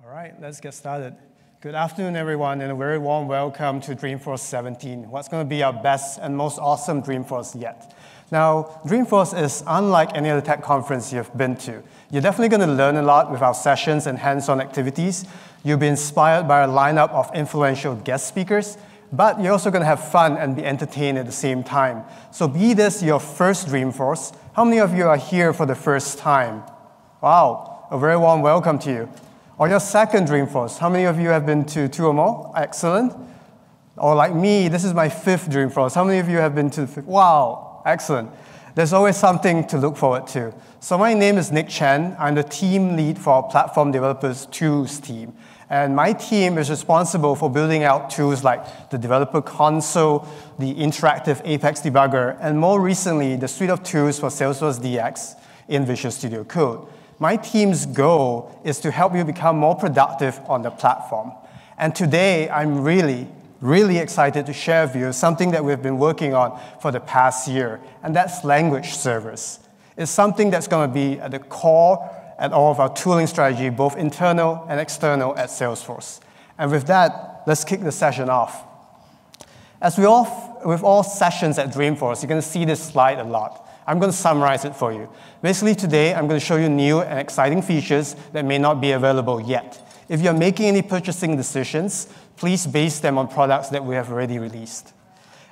All right, let's get started. Good afternoon, everyone, and a very warm welcome to Dreamforce 17, what's going to be our best and most awesome Dreamforce yet. Now, Dreamforce is unlike any other tech conference you've been to. You're definitely going to learn a lot with our sessions and hands-on activities. You'll be inspired by a lineup of influential guest speakers, but you're also going to have fun and be entertained at the same time. So be this your first Dreamforce. How many of you are here for the first time? Wow, a very warm welcome to you. Or your second Dreamforce. How many of you have been to 2 or more? Excellent. Or like me, this is my 5th Dreamforce. How many of you have been to the 5th? Wow, excellent. There's always something to look forward to. So my name is Nick Chen. I'm the team lead for our Platform Developers Tools team. And my team is responsible for building out tools like the Developer Console, the interactive Apex Debugger, and more recently, the suite of tools for Salesforce DX in Visual Studio Code. My team's goal is to help you become more productive on the platform. And today, I'm really excited to share with you something that we've been working on for the past year, and that's language servers. It's something that's going to be at the core at all of our tooling strategy, both internal and external at Salesforce. And with that, let's kick the session off. As with all sessions at Dreamforce, you're going to see this slide a lot. I'm going to summarize it for you. Basically, today, I'm going to show you new and exciting features that may not be available yet. If you're making any purchasing decisions, please base them on products that we have already released.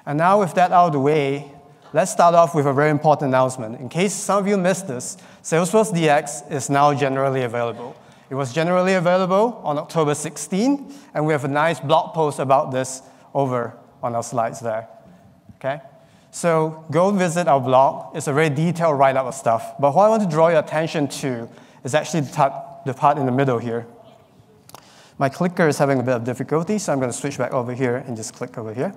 And now, with that out of the way, let's start off with a very important announcement. In case some of you missed this, Salesforce DX is now generally available. It was generally available on October 16, and we have a nice blog post about this over on our slides there. Okay? So go visit our blog. It's a very detailed write-up of stuff. But what I want to draw your attention to is actually the part in the middle here. My clicker is having a bit of difficulty, so I'm going to switch back over here and just click over here.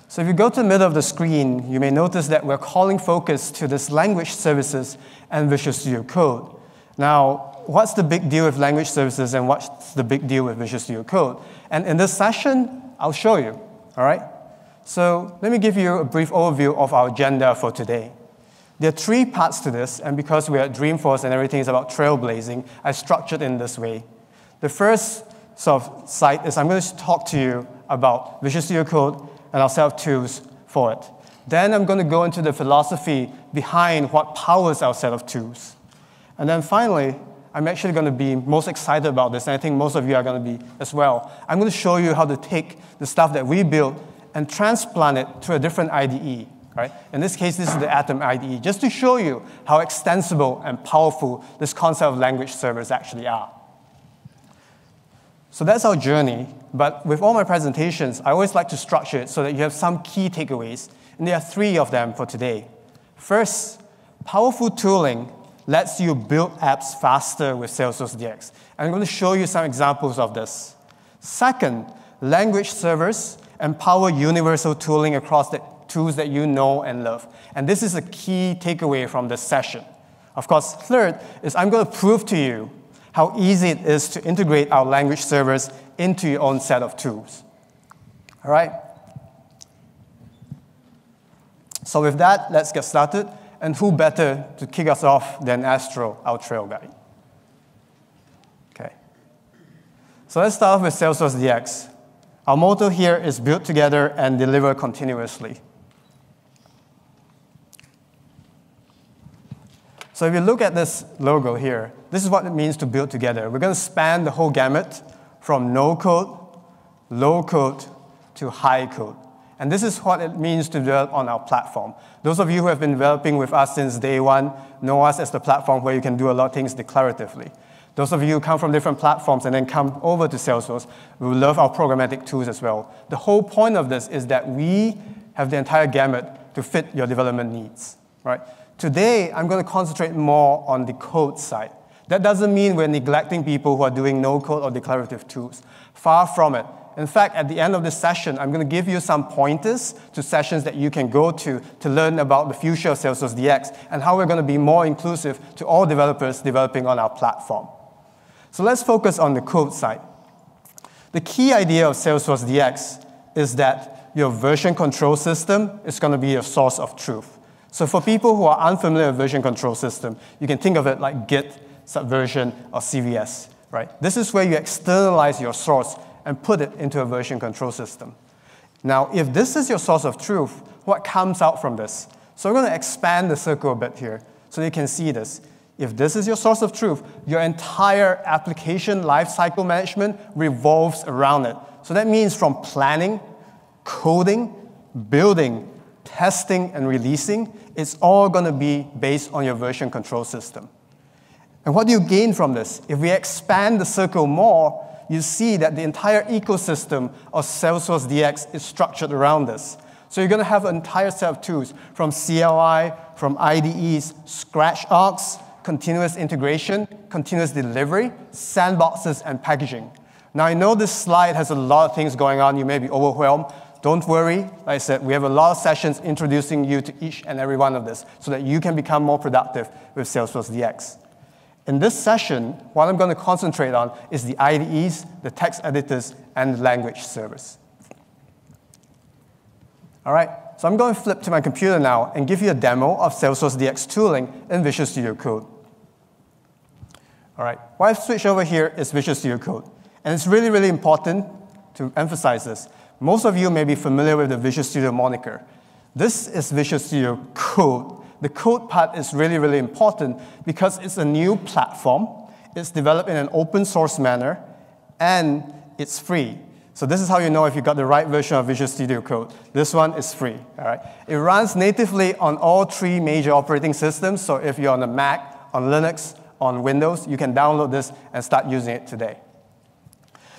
So if you go to the middle of the screen, you may notice that we're calling focus to this language services and Visual Studio Code. Now, what's the big deal with language services and what's the big deal with Visual Studio Code? And in this session, I'll show you, all right? So let me give you a brief overview of our agenda for today. There are 3 parts to this, and because we're at Dreamforce and everything is about trailblazing, I structured in this way. The first sort of site is I'm going to talk to you about Visual Studio Code and our set of tools for it. Then I'm going to go into the philosophy behind what powers our set of tools. And then finally, I'm actually going to be most excited about this, and I think most of you are going to be as well. I'm going to show you how to take the stuff that we built and transplant it to a different IDE. Right? In this case, this is the Atom IDE, just to show you how extensible and powerful this concept of language servers actually are. So that's our journey, but with all my presentations, I always like to structure it so that you have some key takeaways, and there are 3 of them for today. First, powerful tooling lets you build apps faster with Salesforce DX, and I'm going to show you some examples of this. Second, language servers empower universal tooling across the tools that you know and love, and this is a key takeaway from this session. Of course, third is I'm going to prove to you how easy it is to integrate our language servers into your own set of tools. All right? So with that, let's get started. And who better to kick us off than Astro, our trail guide? Okay. So let's start off with Salesforce DX. Our motto here is build together and deliver continuously. So if you look at this logo here, this is what it means to build together. We're going to span the whole gamut from no code, low code, to high code. And this is what it means to develop on our platform. Those of you who have been developing with us since day one know us as the platform where you can do a lot of things declaratively. Those of you who come from different platforms and then come over to Salesforce, we love our programmatic tools as well. The whole point of this is that we have the entire gamut to fit your development needs, right? Today, I'm going to concentrate more on the code side. That doesn't mean we're neglecting people who are doing no-code or declarative tools. Far from it. In fact, at the end of this session, I'm going to give you some pointers to sessions that you can go to learn about the future of Salesforce DX and how we're going to be more inclusive to all developers developing on our platform. So let's focus on the code side. The key idea of Salesforce DX is that your version control system is going to be your source of truth. So for people who are unfamiliar with version control system, you can think of it like Git, Subversion, or CVS. right? This is where you externalize your source and put it into a version control system. Now, if this is your source of truth, what comes out from this? So we're going to expand the circle a bit here so you can see this. If this is your source of truth, your entire application lifecycle management revolves around it. So that means from planning, coding, building, testing, and releasing, it's all going to be based on your version control system. And what do you gain from this? If we expand the circle more, you see that the entire ecosystem of Salesforce DX is structured around this. So you're going to have an entire set of tools from CLI, from IDEs, scratch arcs, continuous integration, continuous delivery, sandboxes, and packaging. Now, I know this slide has a lot of things going on. You may be overwhelmed. Don't worry. Like I said, we have a lot of sessions introducing you to each and every one of this so that you can become more productive with Salesforce DX. In this session, what I'm going to concentrate on is the IDEs, the text editors, and the language servers. All right, so I'm going to flip to my computer now and give you a demo of Salesforce DX tooling in Visual Studio Code. All right, what I've switched over here is Visual Studio Code. And it's really, really important to emphasize this. Most of you may be familiar with the Visual Studio moniker. This is Visual Studio Code. The code part is really, really important because it's a new platform. It's developed in an open source manner, and it's free. So this is how you know if you got the right version of Visual Studio Code. This one is free. All right? It runs natively on all 3 major operating systems. So if you're on a Mac, on Linux, on Windows, you can download this and start using it today.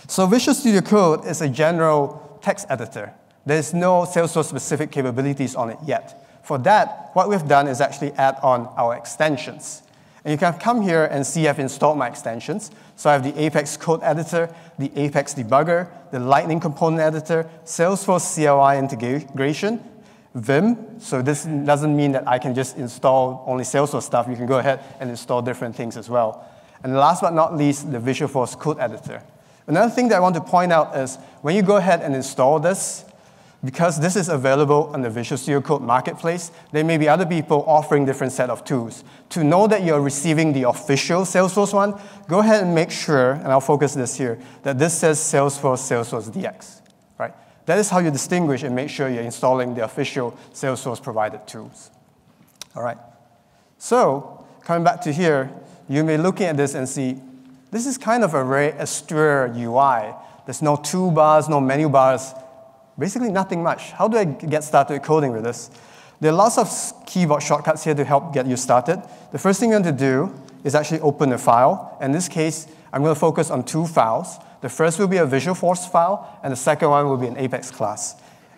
So Visual Studio Code is a general text editor. There's no Salesforce-specific capabilities on it yet. For that, what we've done is actually add on our extensions. And you can come here and see I've installed my extensions. So I have the Apex Code Editor, the Apex Debugger, the Lightning Component Editor, Salesforce CLI integration, Vim. So this doesn't mean that I can just install only Salesforce stuff. You can go ahead and install different things as well. And last but not least, the Visualforce Code Editor. Another thing that I want to point out is when you go ahead and install this, because this is available on the Visual Studio Code Marketplace, there may be other people offering different set of tools. To know that you're receiving the official Salesforce one, go ahead and make sure, and I'll focus this here, that this says Salesforce DX, right? That is how you distinguish and make sure you're installing the official Salesforce provided tools. All right. So, coming back to here, you may be looking at this and see, this is kind of a very austere UI. There's no toolbars, no menu bars, basically nothing much. How do I get started coding with this? There are lots of keyboard shortcuts here to help get you started. The first thing you're going to do is actually open a file. In this case, I'm going to focus on 2 files. The first will be a Visualforce file, and the second one will be an Apex class.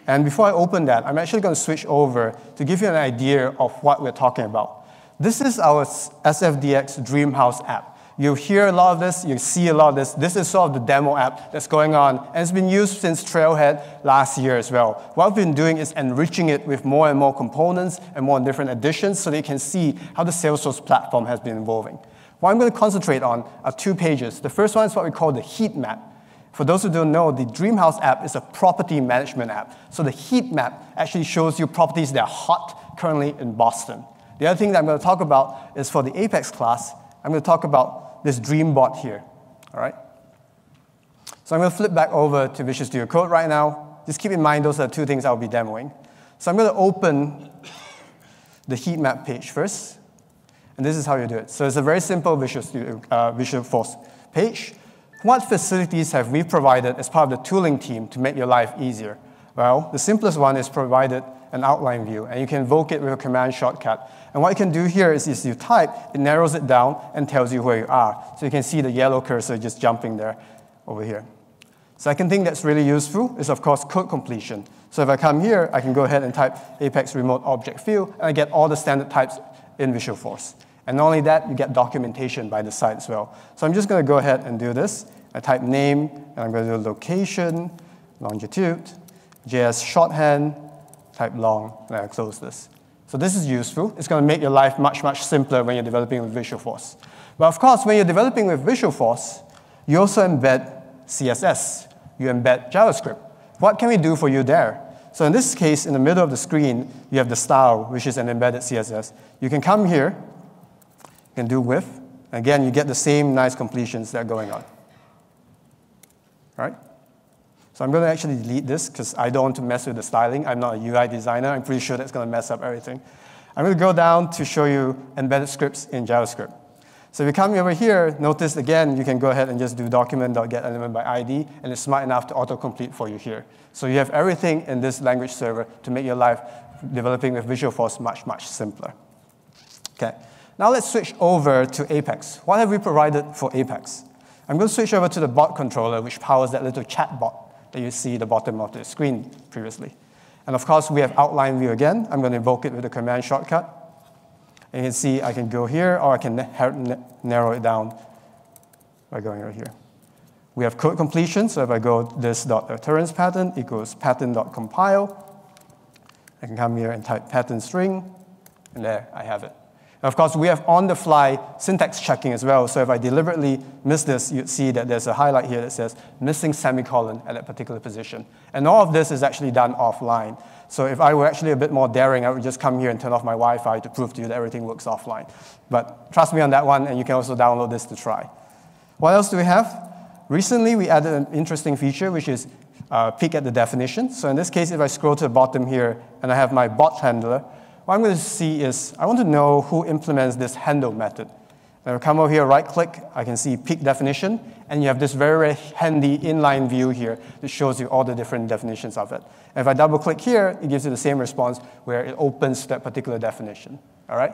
And before I open that, I'm actually going to switch over to give you an idea of what we're talking about. This is our SFDX Dreamhouse app. You hear a lot of this, you see a lot of this. This is sort of the demo app that's going on, and it's been used since Trailhead last year as well. What we've been doing is enriching it with more and more components and more different additions so that you can see how the Salesforce platform has been evolving. What I'm going to concentrate on are 2 pages. The first one is what we call the heat map. For those who don't know, the Dreamhouse app is a property management app. So the heat map actually shows you properties that are hot currently in Boston. The other thing that I'm going to talk about is for the Apex class, I'm going to talk about this Dreambot here, all right? So I'm going to flip back over to Visual Studio Code right now. Just keep in mind those are the 2 things I'll be demoing. So I'm going to open the heat map page first, and this is how you do it. So it's a very simple Visualforce page. What facilities have we provided as part of the tooling team to make your life easier? Well, the simplest one is provided an outline view, and you can invoke it with a command shortcut. And what you can do here is you type, it narrows it down and tells you where you are. So you can see the yellow cursor just jumping there over here. Second thing that's really useful is, of course, code completion. So if I come here, I can go ahead and type Apex Remote Object Field, and I get all the standard types in Visualforce. And not only that, you get documentation by the side as well. So I'm just going to go ahead and do this. I type name, and I'm going to do location, longitude, JS shorthand, type long, and I close this. So this is useful. It's going to make your life much, much simpler when you're developing with Visualforce. But of course, when you're developing with Visualforce, you also embed CSS. You embed JavaScript. What can we do for you there? So in this case, in the middle of the screen, you have the style, which is an embedded CSS. You can come here, you can do with, Again, you get the same nice completions that are going on. All right? So I'm going to actually delete this because I don't want to mess with the styling. I'm not a UI designer. I'm pretty sure that's going to mess up everything. I'm going to go down to show you embedded scripts in JavaScript. So if you come over here, notice again, you can go ahead and just do document.getElement by ID, and it's smart enough to autocomplete for you here. So you have everything in this language server to make your life developing with Visualforce much, much simpler. Okay. Now let's switch over to Apex. What have we provided for Apex? I'm going to switch over to the bot controller, which powers that little chat bot that you see at the bottom of the screen previously. And of course, we have outline view again. I'm going to invoke it with the command shortcut. And you can see I can go here, or I can narrow it down by going over here. We have code completion, so if I go this.occurrence pattern equals pattern.compile, I can come here and type pattern string, and there I have it. And of course, we have on-the-fly syntax checking as well, so if I deliberately miss this, you'd see that there's a highlight here that says missing semicolon at that particular position. And all of this is actually done offline. So if I were actually a bit more daring, I would just come here and turn off my Wi-Fi to prove to you that everything works offline. But trust me on that one, and you can also download this to try. What else do we have? Recently, we added an interesting feature, which is peek at the definition. So in this case, if I scroll to the bottom here, and I have my bot handler, what I'm going to see is I want to know who implements this handle method. And I come over here, right-click, I can see peek definition, and you have this very, very handy inline view here that shows you all the different definitions of it. And if I double-click here, it gives you the same response where it opens that particular definition. All right?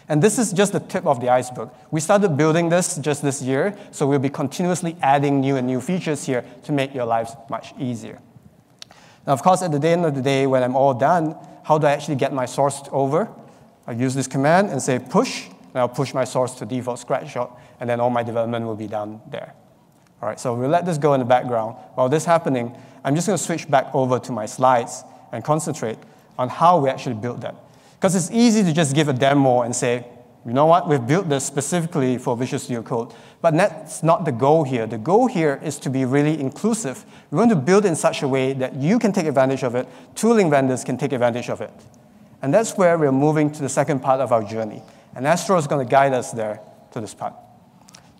And this is just the tip of the iceberg. We started building this just this year, so we'll be continuously adding new and new features here to make your lives much easier. Now, of course, at the end of the day, when I'm all done, how do I actually get my source over? I use this command and say push, and I'll push my source to default scratchshot, and then all my development will be done there. All right, so we'll let this go in the background. While this is happening, I'm just going to switch back over to my slides and concentrate on how we actually built that. Because it's easy to just give a demo and say, you know what, we've built this specifically for Visual Studio Code. But that's not the goal here. The goal here is to be really inclusive. We want to build in such a way that you can take advantage of it, tooling vendors can take advantage of it. And that's where we're moving to the second part of our journey. And Astro is going to guide us there to this part.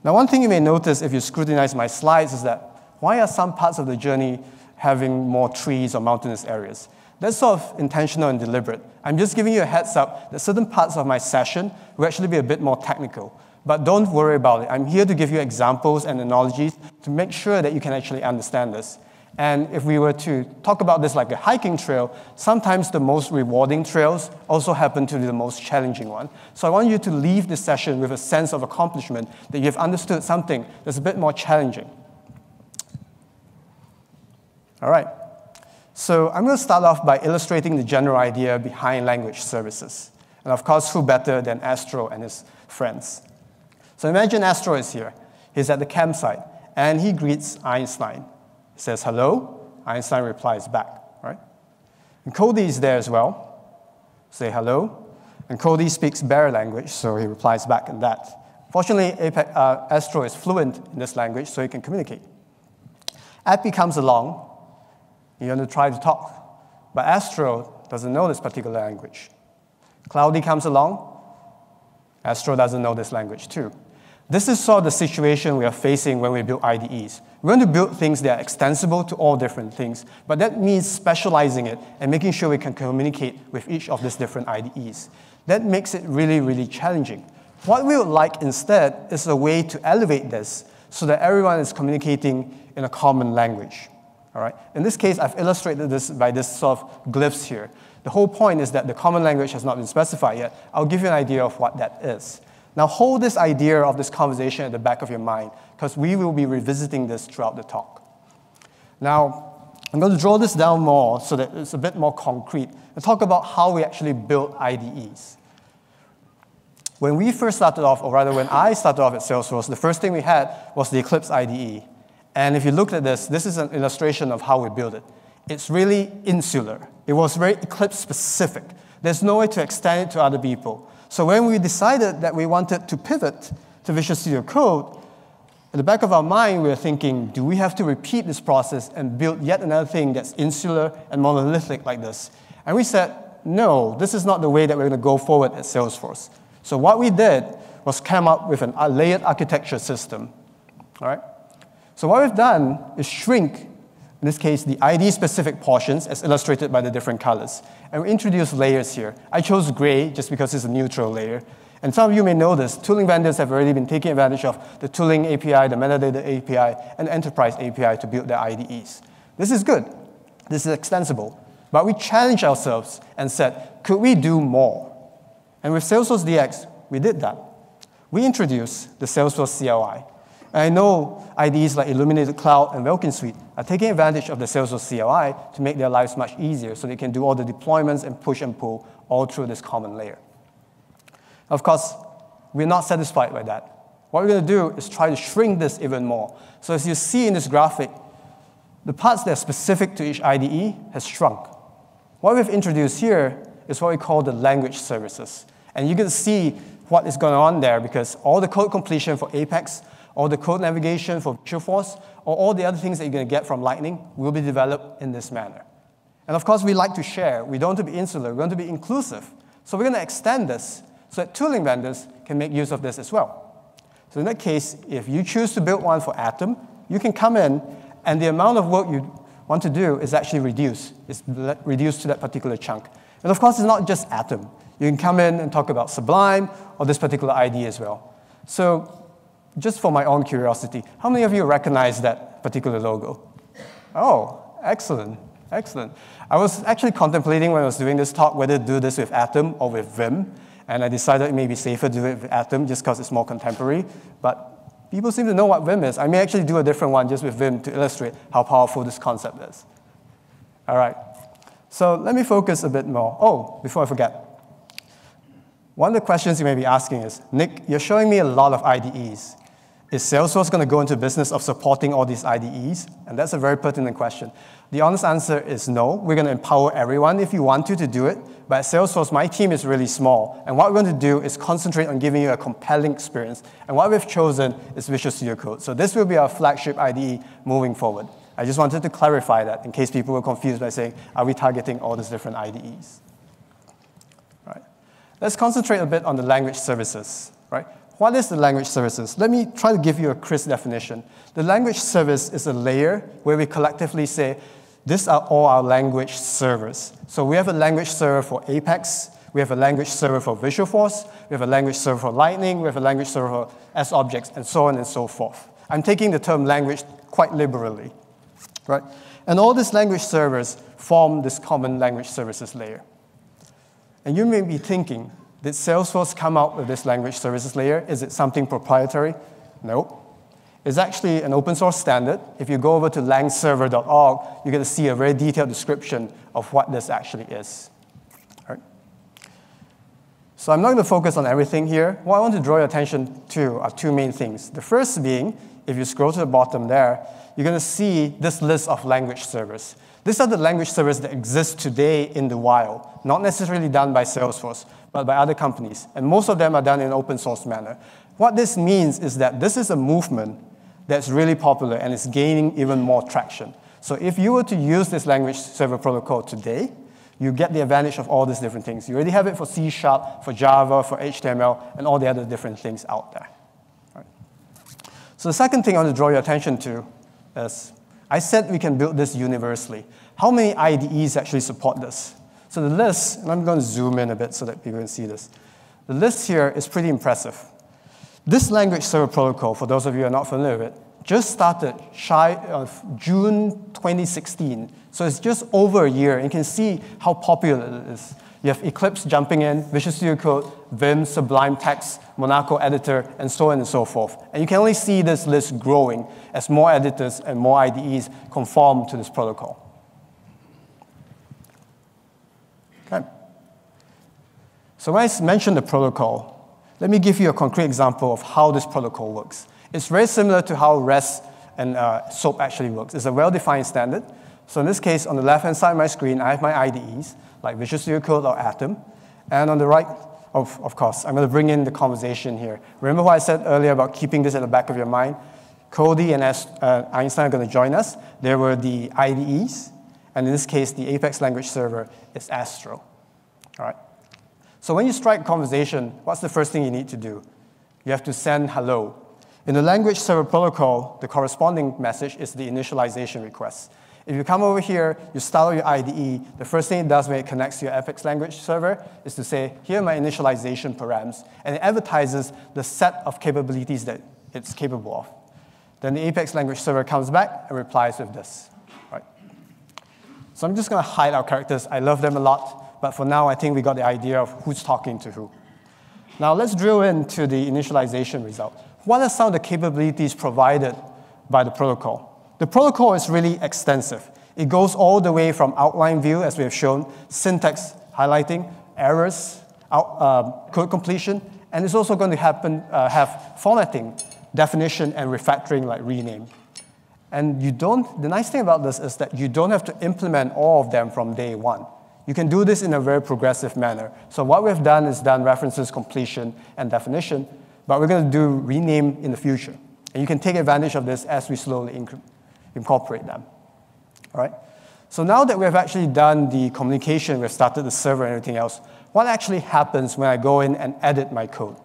Now, one thing you may notice if you scrutinize my slides is that why are some parts of the journey having more trees or mountainous areas? That's sort of intentional and deliberate. I'm just giving you a heads up that certain parts of my session will actually be a bit more technical. But don't worry about it. I'm here to give you examples and analogies to make sure that you can actually understand this. And if we were to talk about this like a hiking trail, sometimes the most rewarding trails also happen to be the most challenging one. So I want you to leave this session with a sense of accomplishment that you've understood something that's a bit more challenging. All right. So I'm going to start off by illustrating the general idea behind language services. And of course, who better than Astro and his friends? So imagine Astro is here. He's at the campsite, and he greets Einstein. He says, hello. Einstein replies back, right? And Cody is there as well. Say hello. And Cody speaks bear language, so he replies back in that. Fortunately, Astro is fluent in this language, so he can communicate. Appy comes along. You're going to try to talk. But Astro doesn't know this particular language. Cloudy comes along. Astro doesn't know this language too. This is sort of the situation we are facing when we build IDEs. We're going to build things that are extensible to all different things, but that means specializing it and making sure we can communicate with each of these different IDEs. That makes it really, really challenging. What we would like instead is a way to elevate this so that everyone is communicating in a common language. All right? In this case, I've illustrated this by this sort of glyphs here. The whole point is that the common language has not been specified yet. I'll give you an idea of what that is. Now, hold this idea of this conversation at the back of your mind, because we will be revisiting this throughout the talk. Now, I'm going to draw this down more so that it's a bit more concrete and talk about how we actually build IDEs. When we first started off, or rather when I started off at Salesforce, the first thing we had was the Eclipse IDE. And if you looked at this, this is an illustration of how we build it. It's really insular. It was very Eclipse-specific. There's no way to extend it to other people. So when we decided that we wanted to pivot to Visual Studio Code, in the back of our mind, we were thinking, do we have to repeat this process and build yet another thing that's insular and monolithic like this? And we said, no, this is not the way that we're going to go forward at Salesforce. So what we did was come up with a layered architecture system. All right? So what we've done is shrink, in this case, the IDE-specific portions as illustrated by the different colors. And we introduce layers here. I chose gray just because it's a neutral layer. And some of you may know this, tooling vendors have already been taking advantage of the tooling API, the metadata API, and the enterprise API to build their IDEs. This is good. This is extensible. But we challenged ourselves and said, could we do more? And with Salesforce DX, we did that. We introduced the Salesforce CLI. And I know IDEs like Illuminated Cloud and Welkin Suite are taking advantage of the Salesforce CLI to make their lives much easier so they can do all the deployments and push and pull all through this common layer. Of course, we're not satisfied by that. What we're going to do is try to shrink this even more. So as you see in this graphic, the parts that are specific to each IDE has shrunk. What we've introduced here is what we call the language services. And you can see what is going on there because all the code completion for Apex, all the code navigation for Visualforce, or all the other things that you're going to get from Lightning will be developed in this manner. And of course, we like to share. We don't want to be insular. We want to be inclusive. So we're going to extend this so that tooling vendors can make use of this as well. So in that case, if you choose to build one for Atom, you can come in, and the amount of work you want to do is actually reduced. It's reduced to that particular chunk. And of course, it's not just Atom. You can come in and talk about Sublime or this particular ID as well. So just for my own curiosity, how many of you recognize that particular logo? Oh, excellent, excellent. I was actually contemplating when I was doing this talk whether to do this with Atom or with Vim. And I decided it may be safer to do it with Atom just because it's more contemporary. But people seem to know what Vim is. I may actually do a different one just with Vim to illustrate how powerful this concept is. All right. So let me focus a bit more. Oh, before I forget. One of the questions you may be asking is, Nick, you're showing me a lot of IDEs. Is Salesforce going to go into business of supporting all these IDEs? And that's a very pertinent question. The honest answer is no. We're going to empower everyone if you want to do it. But at Salesforce, my team is really small. And what we're going to do is concentrate on giving you a compelling experience. And what we've chosen is Visual Studio Code. So this will be our flagship IDE moving forward. I just wanted to clarify that in case people were confused by saying, are we targeting all these different IDEs? Right. Let's concentrate a bit on the language services. Right. What is the language services? Let me try to give you a crisp definition. The language service is a layer where we collectively say, these are all our language servers. So we have a language server for Apex, we have a language server for Visualforce, we have a language server for Lightning, we have a language server for S-Objects, and so on and so forth. I'm taking the term language quite liberally. Right? And all these language servers form this common language services layer. And you may be thinking, did Salesforce come out with this language services layer? Is it something proprietary? No. It's actually an open source standard. If you go over to langserver.org, you get to see a very detailed description of what this actually is. All right. So I'm not going to focus on everything here. What I want to draw your attention to are two main things. The first being, if you scroll to the bottom there, you're going to see this list of language servers. These are the language servers that exist today in the wild, not necessarily done by Salesforce, but by other companies. And most of them are done in an open source manner. What this means is that this is a movement that's really popular and is gaining even more traction. So if you were to use this language server protocol today, you get the advantage of all these different things. You already have it for C#, for Java, for HTML, and all the other different things out there. Right. So the second thing I want to draw your attention to is, I said we can build this universally. How many IDEs actually support this? So the list, and I'm going to zoom in a bit so that people can see this. The list here is pretty impressive. This language server protocol, for those of you who are not familiar with it, just started shy of June 2016. So it's just over a year. And you can see how popular it is. You have Eclipse jumping in, Visual Studio Code, Vim, Sublime Text, Monaco Editor, and so on and so forth. And you can only see this list growing as more editors and more IDEs conform to this protocol. Okay. So when I mentioned the protocol, let me give you a concrete example of how this protocol works. It's very similar to how REST and SOAP actually works. It's a well-defined standard. So in this case, on the left-hand side of my screen, I have my IDEs, like Visual Studio Code or Atom. And on the right, of course, I'm going to bring in the conversation here. Remember what I said earlier about keeping this at the back of your mind? Cody and Einstein are going to join us. There were the IDEs. And in this case, the Apex language server is Astro. All right. So when you strike conversation, what's the first thing you need to do? you have to send hello. In the language server protocol, the corresponding message is the initialization request. If you come over here, you start with your IDE, the first thing it does when it connects to your Apex language server is to say, here are my initialization params, and it advertises the set of capabilities that it's capable of. Then the Apex language server comes back and replies with this. Right? So I'm just going to hide our characters. I love them a lot, but for now, I think we got the idea of who's talking to who. Now let's drill into the initialization result. What are some of the capabilities provided by the protocol? The protocol is really extensive. It goes all the way from outline view, as we have shown, syntax highlighting, errors, code completion, and it's also going to have formatting, definition, and refactoring like rename. And the nice thing about this is that you don't have to implement all of them from day one. You can do this in a very progressive manner. So what we've done is done references, completion, and definition, but we're going to do rename in the future. And you can take advantage of this as we slowly incorporate them. All right? So now that we have actually done the communication, we've started the server and everything else, what actually happens when I go in and edit my code?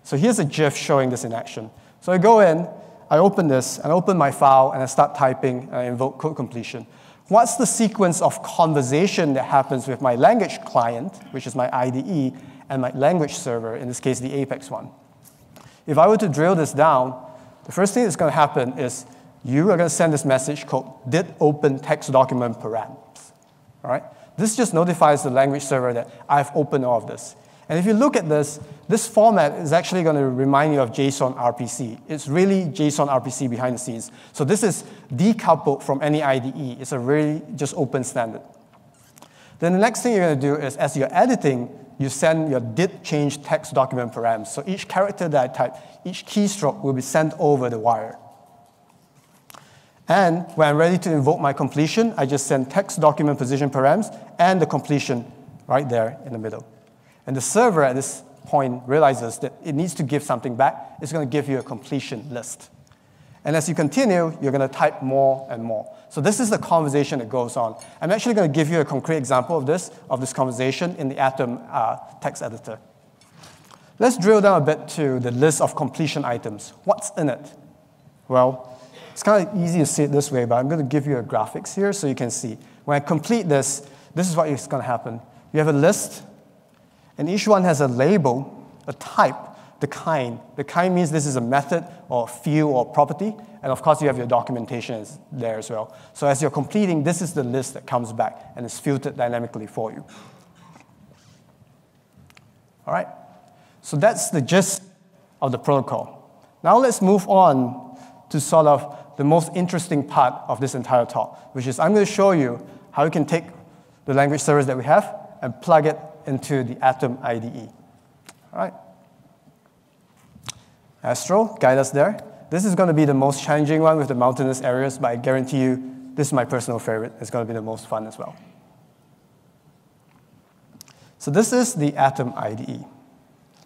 So here's a GIF showing this in action. So I go in, I open this, and I open my file, and I start typing, and I invoke code completion. What's the sequence of conversation that happens with my language client, which is my IDE, and my language server, in this case, the Apex one? If I were to drill this down, the first thing that's going to happen is you are going to send this message called did open text document params. All right? This just notifies the language server that I've opened all of this. And if you look at this, this format is actually going to remind you of JSON RPC. It's really JSON RPC behind the scenes. So this is decoupled from any IDE. It's a really just open standard. Then the next thing you're going to do is, as you're editing, you send your did change text document params. So each character that I type, each keystroke will be sent over the wire. And when I'm ready to invoke my completion, I just send text document position params and the completion right there in the middle. And the server at this point realizes that it needs to give something back. It's going to give you a completion list. And as you continue, you're going to type more and more. So this is the conversation that goes on. I'm actually going to give you a concrete example of this conversation in the Atom text editor. Let's drill down a bit to the list of completion items. What's in it? Well, it's kind of easy to see it this way, but I'm going to give you a graphics here so you can see. When I complete this, this is what is going to happen. You have a list, and each one has a label, a type, the kind. The kind means this is a method or a field or property. And of course, you have your documentation there as well. So as you're completing, this is the list that comes back and is filtered dynamically for you. All right. So that's the gist of the protocol. Now let's move on to sort of the most interesting part of this entire talk, which is I'm going to show you how you can take the language servers that we have and plug it into the Atom IDE. All right. Astro, guide us there. This is going to be the most challenging one with the mountainous areas, but I guarantee you this is my personal favorite. It's going to be the most fun as well. So this is the Atom IDE.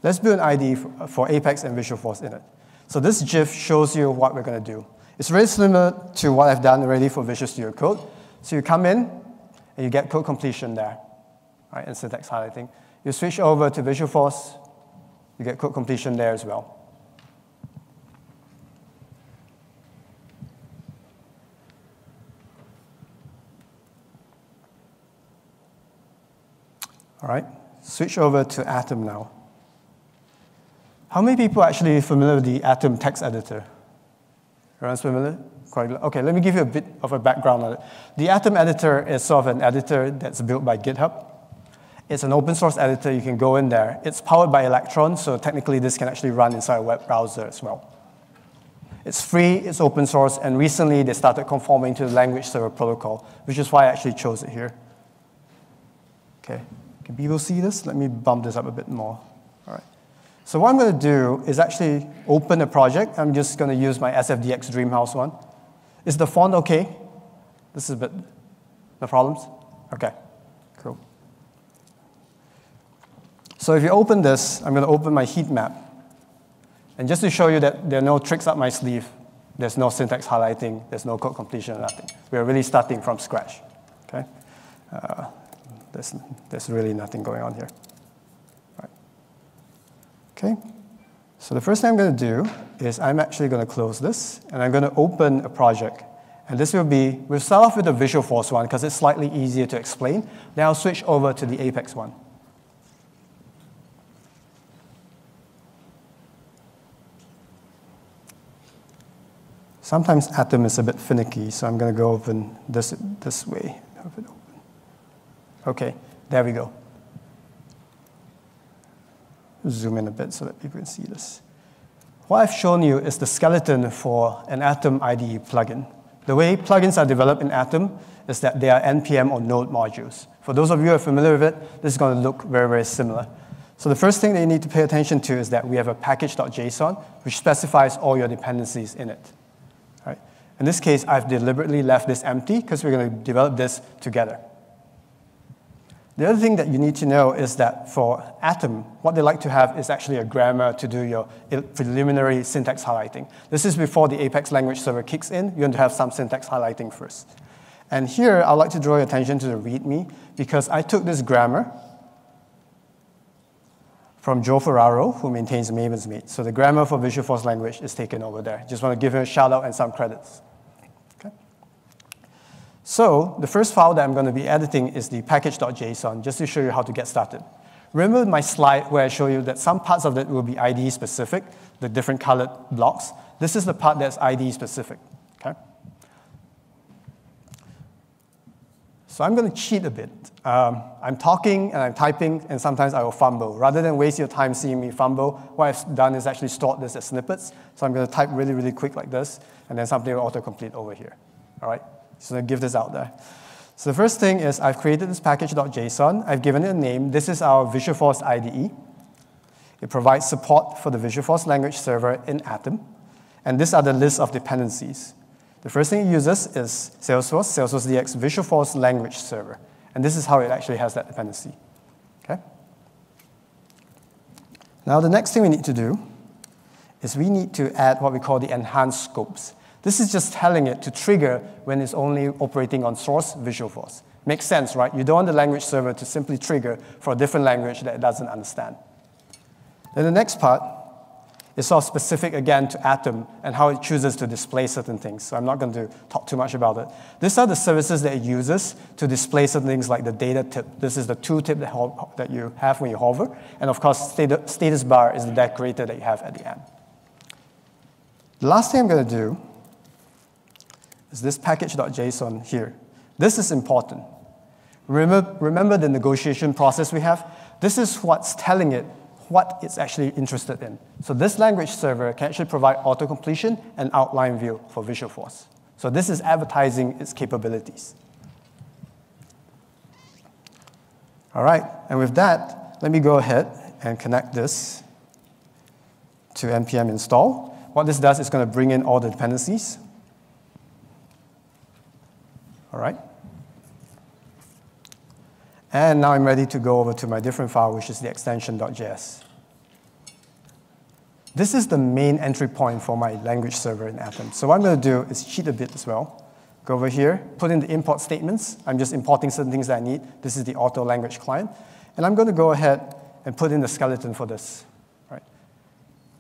Let's build an IDE for Apex and Visualforce in it. So this GIF shows you what we're going to do. It's very similar to what I've done already for Visual Studio Code. So you come in, and you get code completion there, right, and syntax highlighting. You switch over to Visualforce, you get code completion there as well. All right, switch over to Atom now. How many people are actually familiar with the Atom text editor? Everyone's familiar? Quite. Okay, let me give you a bit of a background on it. The Atom editor is sort of an editor that's built by GitHub. It's an open source editor. You can go in there. It's powered by Electron, so technically this can actually run inside a web browser as well. It's free, it's open source, and recently they started conforming to the language server protocol, which is why I actually chose it here. Okay. Can people see this? Let me bump this up a bit more. All right. So what I'm going to do is actually open a project. I'm just going to use my SFDX Dreamhouse one. Is the font okay? This is a bit, no problems? Okay, cool. So if you open this, I'm going to open my heat map. And just to show you that there are no tricks up my sleeve, there's no syntax highlighting, there's no code completion, nothing. We're really starting from scratch, okay? There's really nothing going on here. Right. Okay, So the first thing I'm going to do is I'm actually going to close this, and I'm going to open a project. And this will be, we'll start off with the Visualforce one because it's slightly easier to explain. Then I'll switch over to the Apex one. Sometimes Atom is a bit finicky, so I'm going to go open this way. Okay, there we go. Zoom in a bit so that people can see this. What I've shown you is the skeleton for an Atom IDE plugin. The way plugins are developed in Atom is that they are NPM or node modules. For those of you who are familiar with it, this is going to look very, very similar. So the first thing that you need to pay attention to is that we have a package.json, which specifies all your dependencies in it. Right? In this case, I've deliberately left this empty because we're going to develop this together. The other thing that you need to know is that for Atom, what they like to have is actually a grammar to do your preliminary syntax highlighting. This is before the Apex language server kicks in. You're going to have some syntax highlighting first. And here, I'd like to draw your attention to the README, because I took this grammar from Joe Ferraro, who maintains Maven's Meet. So the grammar for Visualforce language is taken over there. Just want to give him a shout out and some credits. So the first file that I'm going to be editing is the package.json, just to show you how to get started. Remember my slide where I show you that some parts of it will be IDE specific, the different colored blocks. This is the part that's IDE specific. Okay? So I'm going to cheat a bit. I'm talking and I'm typing, and sometimes I will fumble. Rather than waste your time seeing me fumble, what I've done is actually stored this as snippets. So I'm going to type really, really quick like this, and then something will autocomplete over here. All right? So give this out there. So the first thing is I've created this package.json. I've given it a name. This is our Visualforce IDE. It provides support for the Visualforce language server in Atom. And these are the list of dependencies. The first thing it uses is Salesforce DX Visualforce language server. And this is how it actually has that dependency. Okay? Now the next thing we need to do is we need to add what we call the enhanced scopes. This is just telling it to trigger when it's only operating on source Visualforce. Makes sense, right? You don't want the language server to simply trigger for a different language that it doesn't understand. Then the next part is sort of specific again to Atom and how it chooses to display certain things. So I'm not going to talk too much about it. These are the services that it uses to display certain things like the data tip. This is the tooltip that you have when you hover. And of course, status bar is the decorator that you have at the end. The last thing I'm going to do is this package.json here. This is important. Remember the negotiation process we have? This is what's telling it what it's actually interested in. So this language server can actually provide auto-completion and outline view for Visualforce. So this is advertising its capabilities. All right, and with that, let me go ahead and connect this to npm install. What this does is going to bring in all the dependencies. All right. And now I'm ready to go over to my different file, which is the extension.js. This is the main entry point for my language server in Atom. So what I'm going to do is cheat a bit as well. Go over here, put in the import statements. I'm just importing certain things that I need. This is the auto language client. And I'm going to go ahead and put in the skeleton for this.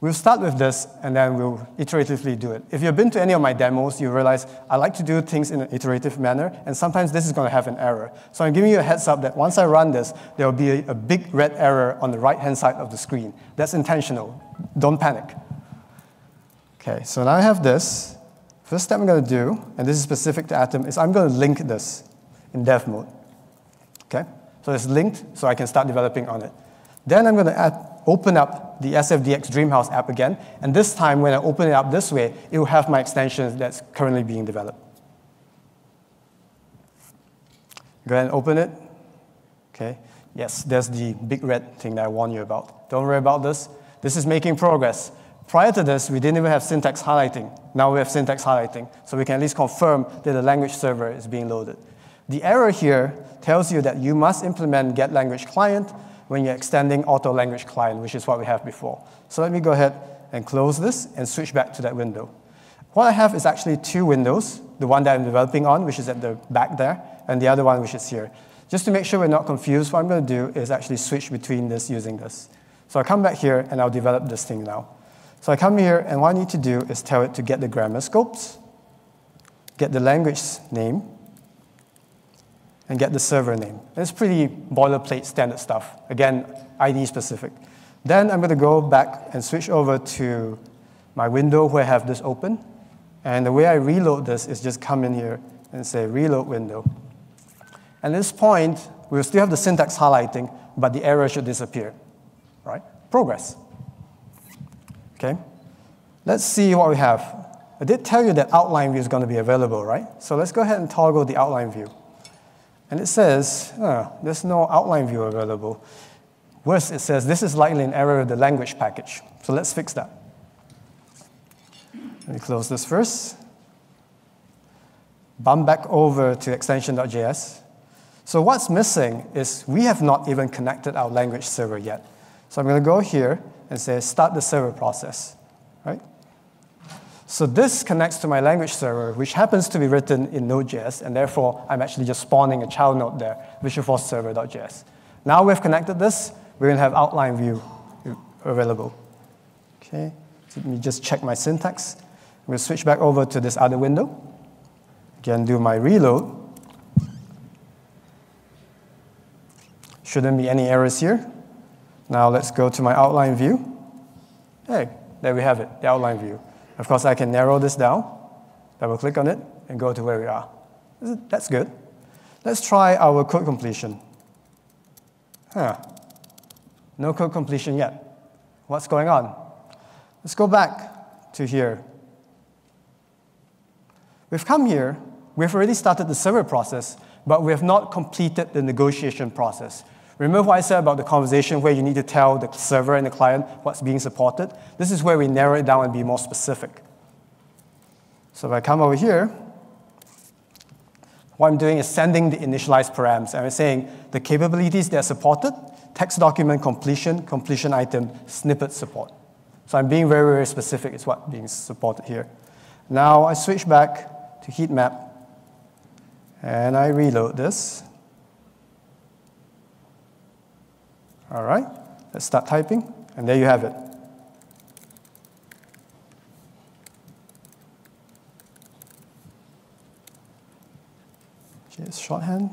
We'll start with this, and then we'll iteratively do it. If you've been to any of my demos, you realize I like to do things in an iterative manner, and sometimes this is going to have an error. So I'm giving you a heads up that once I run this, there will be a big red error on the right-hand side of the screen. That's intentional. Don't panic. Okay, so now I have this. First step I'm going to do, and this is specific to Atom, is I'm going to link this in dev mode. Okay? So it's linked, so I can start developing on it. Then I'm going to open up the SFDX Dreamhouse app again, and this time when I open it up this way, it will have my extension that's currently being developed. Go ahead and open it. Okay. Yes, there's the big red thing that I warned you about. Don't worry about this. This is making progress. Prior to this, we didn't even have syntax highlighting. Now we have syntax highlighting, so we can at least confirm that the language server is being loaded. The error here tells you that you must implement getLanguageClient when you're extending auto language client, which is what we have before. So let me go ahead and close this and switch back to that window. What I have is actually two windows, the one that I'm developing on, which is at the back there, and the other one, which is here. Just to make sure we're not confused, what I'm going to do is actually switch between this using this. So I'll come back here, and I'll develop this thing now. So I come here, and what I need to do is tell it to get the grammar scopes, get the language name, and get the server name. It's pretty boilerplate standard stuff. Again, IDE specific. Then I'm going to go back and switch over to my window where I have this open. And the way I reload this is just come in here and say reload window. And at this point, we'll still have the syntax highlighting, but the error should disappear, right? Progress. Okay? Let's see what we have. I did tell you that outline view is going to be available, right? So let's go ahead and toggle the outline view. And it says, there's no outline view available. Worse, it says, this is likely an error of the language package. So let's fix that. Let me close this first. Bump back over to extension.js. So what's missing is we have not even connected our language server yet. So I'm going to go here and say, start the server process, right? So this connects to my language server, which happens to be written in Node.js, and therefore I'm actually just spawning a child node there, Visualforce server.js. Now we've connected this, we're going to have outline view available. Okay, so let me just check my syntax. I'm going to switch back over to this other window. Again, do my reload. Shouldn't be any errors here. Now let's go to my outline view. Hey, there we have it, the outline view. Of course, I can narrow this down, double-click on it, and go to where we are. That's good. Let's try our code completion. No code completion yet. What's going on? Let's go back to here. We've come here. We've already started the server process, but we have not completed the negotiation process. Remember what I said about the conversation where you need to tell the server and the client what's being supported? This is where we narrow it down and be more specific. So if I come over here, what I'm doing is sending the initialized params. And I'm saying the capabilities that are supported, text document completion, completion item, snippet support. So I'm being very, very specific. It's what's being supported here. Now I switch back to heat map, and I reload this. All right, let's start typing, and there you have it. Just shorthand,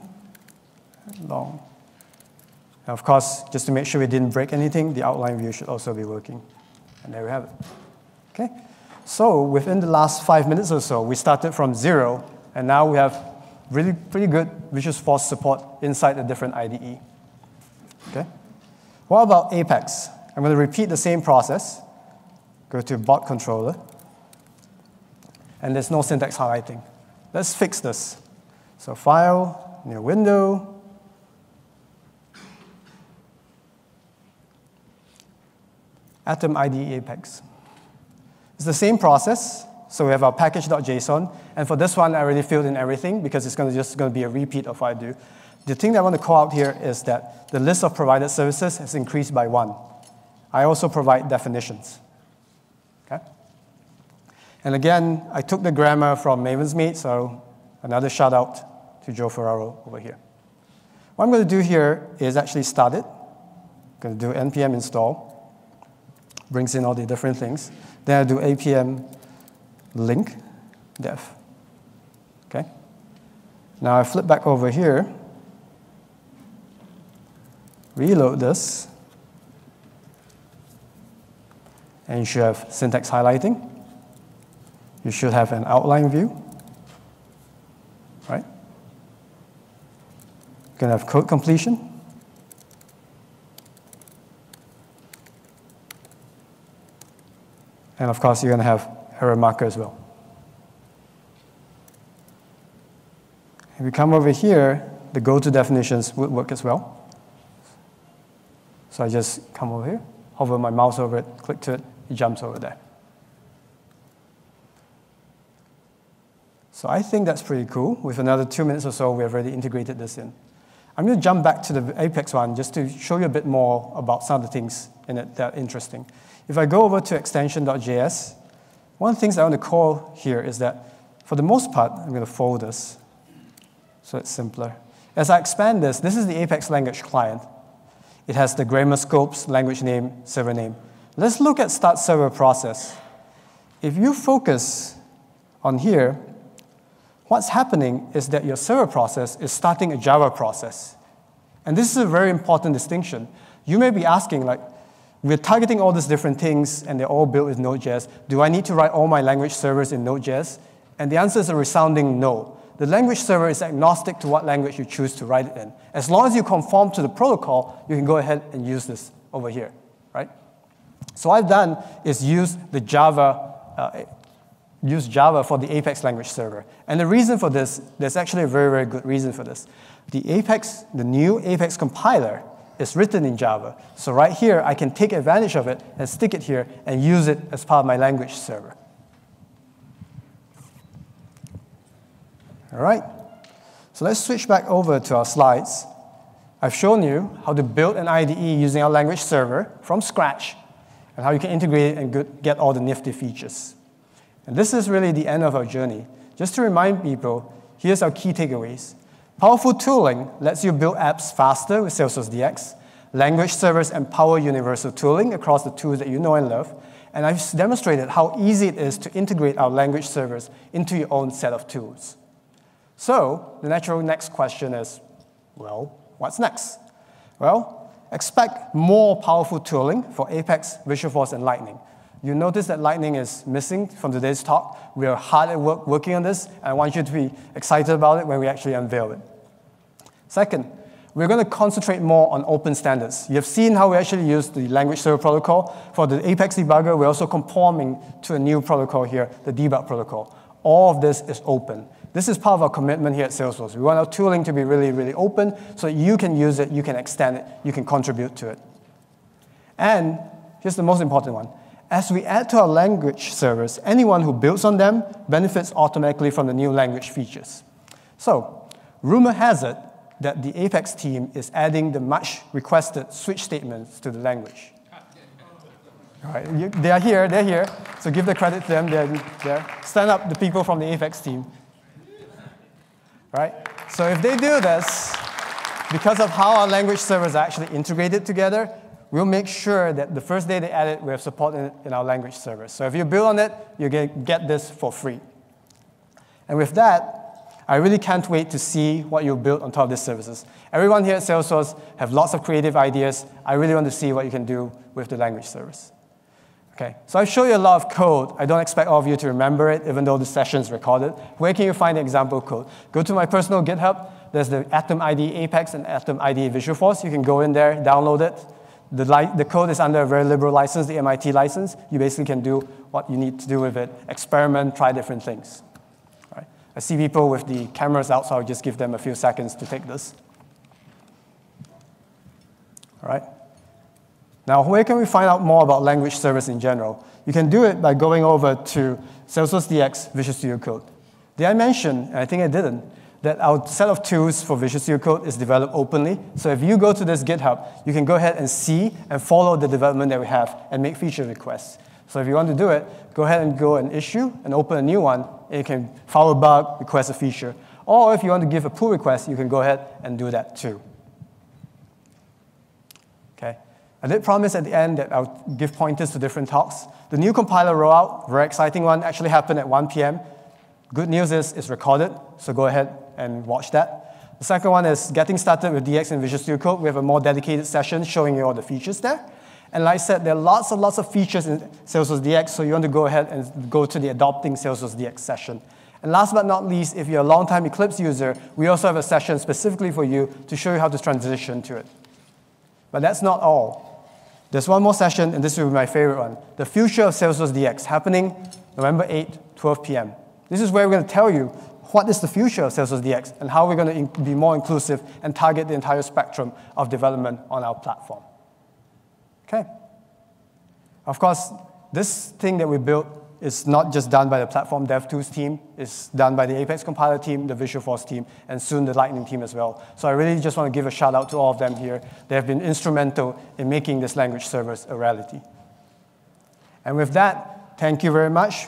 long. And of course, just to make sure we didn't break anything, the outline view should also be working. And there we have it. Okay, so within the last 5 minutes or so, we started from 0, and now we have really pretty good Visualforce support inside a different IDE. Okay. What about Apex? I'm going to repeat the same process. Go to bot controller. And there's no syntax highlighting. Let's fix this. So file, new window. Atom IDE Apex. It's the same process. So we have our package.json. And for this one, I already filled in everything because it's just going to be a repeat of what I do. The thing that I want to call out here is that the list of provided services has increased by 1. I also provide definitions. Okay? And again, I took the grammar from Maven's Meet, so another shout out to Joe Ferraro over here. What I'm going to do here is actually start it. I'm going to do npm install. Brings in all the different things. Then I do apm link def. Okay? Now I flip back over here. Reload this, and you should have syntax highlighting. You should have an outline view, right? You can have code completion. And of course, you're going to have error marker as well. If we come over here, the go-to definitions would work as well. So I just come over here, hover my mouse over it, click to it, it jumps over there. So I think that's pretty cool. With another 2 minutes or so, we have already integrated this in. I'm going to jump back to the Apex one just to show you a bit more about some of the things in it that are interesting. If I go over to extension.js, one of the things I want to call here is that, for the most part, I'm going to fold this so it's simpler. As I expand this is the Apex language client. It has the grammar scopes, language name, server name. Let's look at start server process. If you focus on here, what's happening is that your server process is starting a Java process. And this is a very important distinction. You may be asking, like, we're targeting all these different things, and they're all built with Node.js. Do I need to write all my language servers in Node.js? And the answer is a resounding no. The language server is agnostic to what language you choose to write it in. As long as you conform to the protocol, you can go ahead and use this over here, right? So what I've done is use Java for the Apex language server. And the reason for this, there's actually a very, very good reason for this. The new Apex compiler is written in Java. So right here, I can take advantage of it and stick it here and use it as part of my language server. All right, so let's switch back over to our slides. I've shown you how to build an IDE using our language server from scratch and how you can integrate it and get all the nifty features. And this is really the end of our journey. Just to remind people, here's our key takeaways. Powerful tooling lets you build apps faster with Salesforce DX. Language servers empower universal tooling across the tools that you know and love. And I've demonstrated how easy it is to integrate our language servers into your own set of tools. So the natural next question is, well, what's next? Well, expect more powerful tooling for Apex, Visualforce, and Lightning. You notice that Lightning is missing from today's talk. We are hard at work working on this, and I want you to be excited about it when we actually unveil it. Second, we're going to concentrate more on open standards. You have seen how we actually use the language server protocol. For the Apex debugger, we're also conforming to a new protocol here, the debug protocol. All of this is open. This is part of our commitment here at Salesforce. We want our tooling to be really, really open so that you can use it, you can extend it, you can contribute to it. And here's the most important one. As we add to our language servers, anyone who builds on them benefits automatically from the new language features. So, rumor has it that the Apex team is adding the much requested switch statements to the language. All right, they are here, they're here. So give the credit to them, they're there. Stand up, the people from the Apex team. Right? So if they do this, because of how our language servers are actually integrated together, we'll make sure that the first day they add it, we have support in our language servers. So if you build on it, you get this for free. And with that, I really can't wait to see what you build on top of these services. Everyone here at Salesforce have lots of creative ideas. I really want to see what you can do with the language servers. Okay, so I've shown you a lot of code. I don't expect all of you to remember it, even though the session is recorded. Where can you find the example code? Go to my personal GitHub. There's the Atom IDE Apex and Atom IDE Visualforce. You can go in there, download it. The code is under a very liberal license, the MIT license. You basically can do what you need to do with it, experiment, try different things. All right. I see people with the cameras out, so I'll just give them a few seconds to take this. All right. Now, where can we find out more about language servers in general? You can do it by going over to Salesforce DX Visual Studio Code. Did I mention, and I think I didn't, that our set of tools for Visual Studio Code is developed openly. So if you go to this GitHub, you can go ahead and see and follow the development that we have and make feature requests. So if you want to do it, go ahead and go and issue and open a new one. And you can file a bug, request a feature. Or if you want to give a pull request, you can go ahead and do that too. Okay. I did promise at the end that I'll give pointers to different talks. The new compiler rollout, very exciting one, actually happened at 1 p.m. Good news is it's recorded, so go ahead and watch that. The second one is getting started with DX and Visual Studio Code. We have a more dedicated session showing you all the features there. And like I said, there are lots of features in Salesforce DX, so you want to go ahead and go to the Adopting Salesforce DX session. And last but not least, if you're a long-time Eclipse user, we also have a session specifically for you to show you how to transition to it. But that's not all. There's one more session, and this will be my favorite one. The Future of Salesforce DX, happening November 8, 12 p.m. This is where we're going to tell you what is the future of Salesforce DX and how we're going to be more inclusive and target the entire spectrum of development on our platform. Okay. Of course, this thing that we built is not just done by the platform dev tools team. It's done by the Apex compiler team, the Visualforce team, and soon the Lightning team as well. So I really just want to give a shout out to all of them here. They have been instrumental in making this language servers a reality. And with that, thank you very much.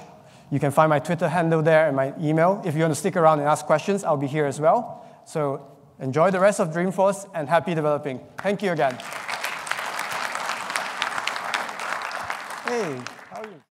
You can find my Twitter handle there and my email. If you want to stick around and ask questions, I'll be here as well. So enjoy the rest of Dreamforce and happy developing. Thank you again. Hey, how are you?